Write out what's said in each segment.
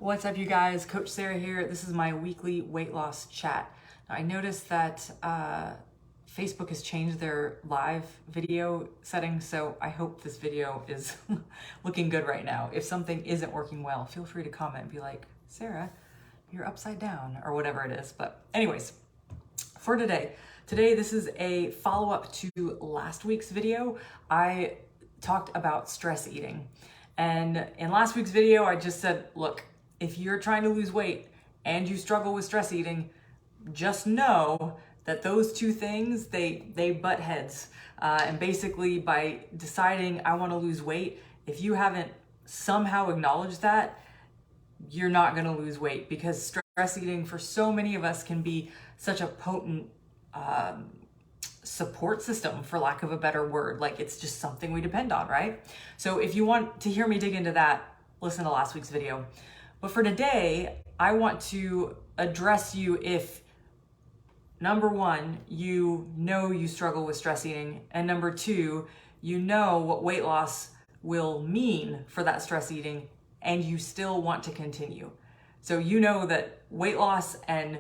What's up, you guys? Coach Sarah here. This is my weekly weight loss chat. Now, I noticed that Facebook has changed their live video settings, so I hope this video is looking good right now. If something isn't working well, feel free to comment and be like, Sarah, you're upside down, or whatever it is. But anyways, for today, this is a follow-up to last week's video. I talked about stress eating. And in last week's video, I just said, look, if you're trying to lose weight and you struggle with stress eating, just know that those two things, they butt heads. And basically by deciding I want to lose weight, if you haven't somehow acknowledged that, you're not going to lose weight, because stress eating for so many of us can be such a potent support system, for lack of a better word. Like, it's just something we depend on, right? So if you want to hear me dig into that, listen to last week's video. But for today, I want to address you if, number one, you know you struggle with stress eating, and number two, you know what weight loss will mean for that stress eating, and you still want to continue. So you know that weight loss and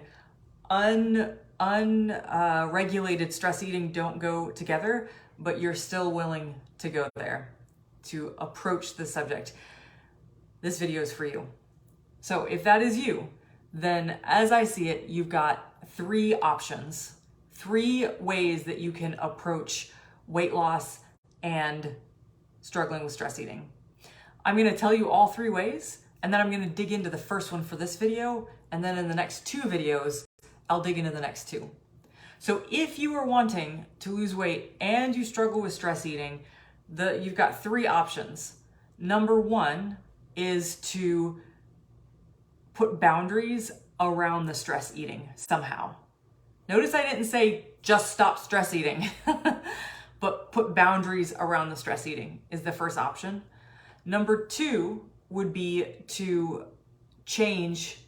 unregulated stress eating don't go together, but you're still willing to go there, to approach the subject. This video is for you. So if that is you, then as I see it, you've got three options, three ways that you can approach weight loss and struggling with stress eating. I'm going to tell you all three ways, and then I'm going to dig into the first one for this video, and then in the next two videos, I'll dig into the next two. So if you are wanting to lose weight and you struggle with stress eating, you've got three options. Number one is to put boundaries around the stress eating somehow. Notice I didn't say just stop stress eating, but put boundaries around the stress eating is the first option. Number two would be to change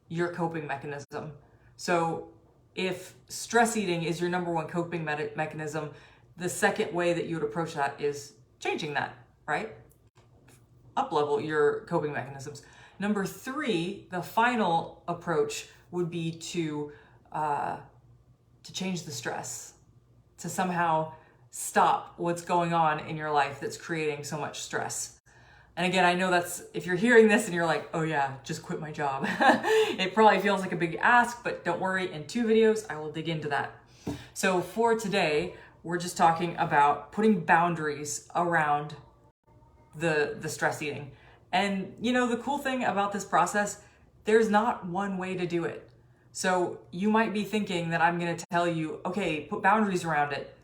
your coping mechanism. So if stress eating is your number one coping mechanism, the second way that you would approach that is changing that, right? Up-level your coping mechanisms. Number three, the final approach would be to change the stress, to somehow stop what's going on in your life that's creating so much stress. And again, I know that's, if you're hearing this and you're like, oh yeah, just quit my job. It probably feels like a big ask, but don't worry, in two videos, I will dig into that. So for today, we're just talking about putting boundaries around the stress eating. And you know, the cool thing about this process, there's not one way to do it. So you might be thinking that I'm going to tell you, okay, put boundaries around it.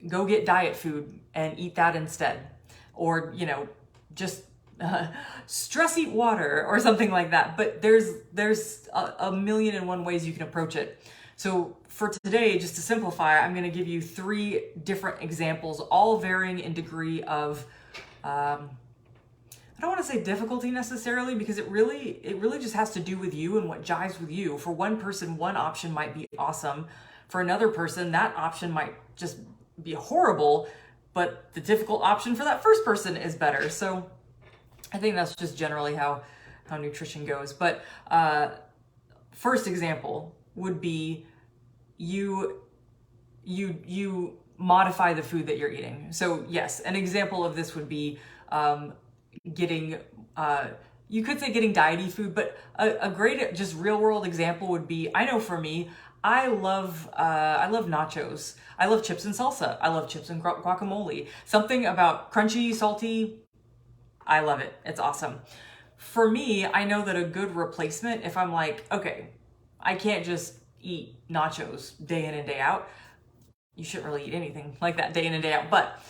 Go get diet food and eat that instead. Or, you know, just stress eat water or something like that. But there's a million and one ways you can approach it. So for today, just to simplify, I'm going to give you three different examples, all varying in degree of, I don't want to say difficulty necessarily, because it really just has to do with you and what jives with you. For one person, one option might be awesome. For another person, that option might just be horrible, but the difficult option for that first person is better. So I think that's just generally how nutrition goes. But first example would be you modify the food that you're eating. So yes, an example of this would be getting, you could say getting diety food, but a great just real world example would be, I know for me, I love nachos. I love chips and salsa. I love chips and guacamole. Something about crunchy, salty, I love it. It's awesome. For me, I know that a good replacement, if I'm like, okay, I can't just eat nachos day in and day out. You shouldn't really eat anything like that day in and day out, but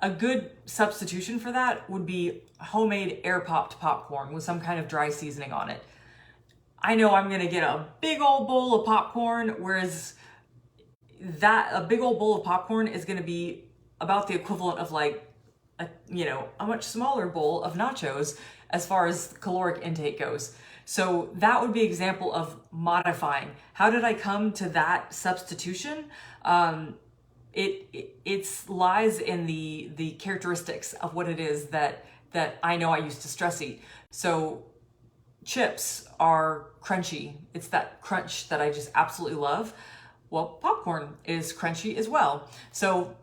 a good substitution for that would be homemade air-popped popcorn with some kind of dry seasoning on it. I know I'm gonna get a big old bowl of popcorn, whereas a big old bowl of popcorn is gonna be about the equivalent of like a much smaller bowl of nachos as far as caloric intake goes. So that would be an example of modifying. How did I come to that substitution? It lies in the characteristics of what it is that I know I used to stress eat. So chips are crunchy. It's that crunch that I just absolutely love. Well, popcorn is crunchy as well. So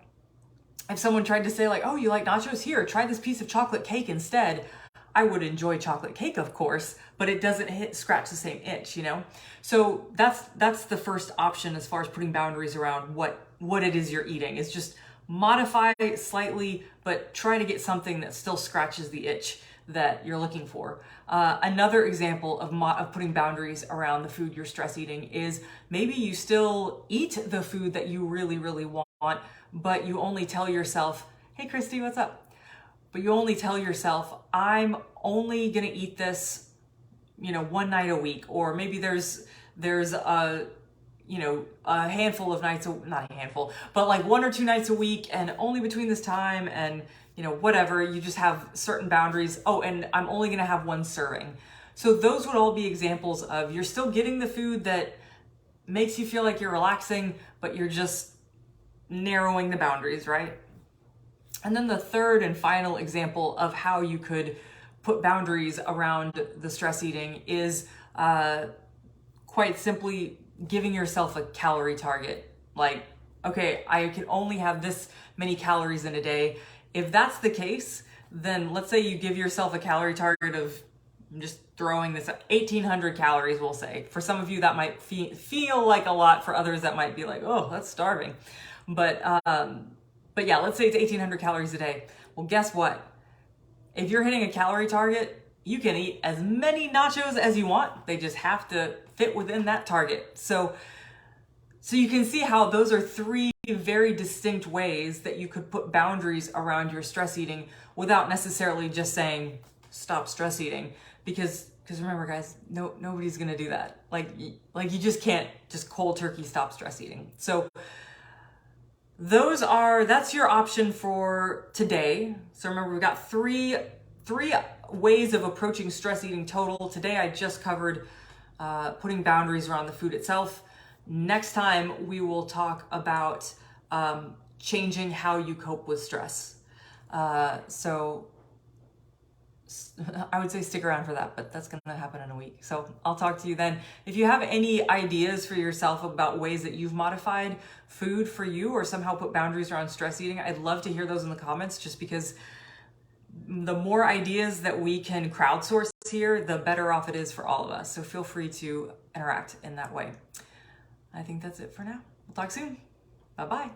if someone tried to say like, oh, you like nachos? Here, try this piece of chocolate cake instead. I would enjoy chocolate cake, of course, but it doesn't scratch the same itch, you know? So that's the first option as far as putting boundaries around what it is you're eating, is just modify it slightly, but try to get something that still scratches the itch that you're looking for. Another example of putting boundaries around the food you're stress eating is maybe you still eat the food that you really, really want, but you only tell yourself, hey, Christy, what's up? But you only tell yourself, I'm only gonna eat this, one night a week, or maybe there's a handful of nights, not a handful, but like 1 or 2 nights a week, and only between this time, and whatever, you just have certain boundaries. Oh, and I'm only gonna have 1 serving. So those would all be examples of you're still getting the food that makes you feel like you're relaxing, but you're just narrowing the boundaries, right? And then the third and final example of how you could put boundaries around the stress eating is quite simply giving yourself a calorie target. Like, okay, I can only have this many calories in a day. If that's the case, then let's say you give yourself a calorie target of, I'm just throwing this up, 1,800 calories, we'll say. For some of you, that might feel like a lot. For others, that might be like, oh, that's starving. But yeah, let's say it's 1,800 calories a day. Well, guess what? If you're hitting a calorie target, you can eat as many nachos as you want. They just have to fit within that target. So you can see how those are 3 very distinct ways that you could put boundaries around your stress eating without necessarily just saying, stop stress eating. Because remember, guys, nobody's gonna do that. Like you just can't just cold turkey stop stress eating. So that's your option for today. So remember, we've got three ways of approaching stress eating total. Today, I just covered putting boundaries around the food itself. Next time, we will talk about changing how you cope with stress. So I would say stick around for that, but that's going to happen in a week. So I'll talk to you then. If you have any ideas for yourself about ways that you've modified food for you or somehow put boundaries around stress eating, I'd love to hear those in the comments, just because the more ideas that we can crowdsource here, the better off it is for all of us. So feel free to interact in that way. I think that's it for now. We'll talk soon. Bye-bye.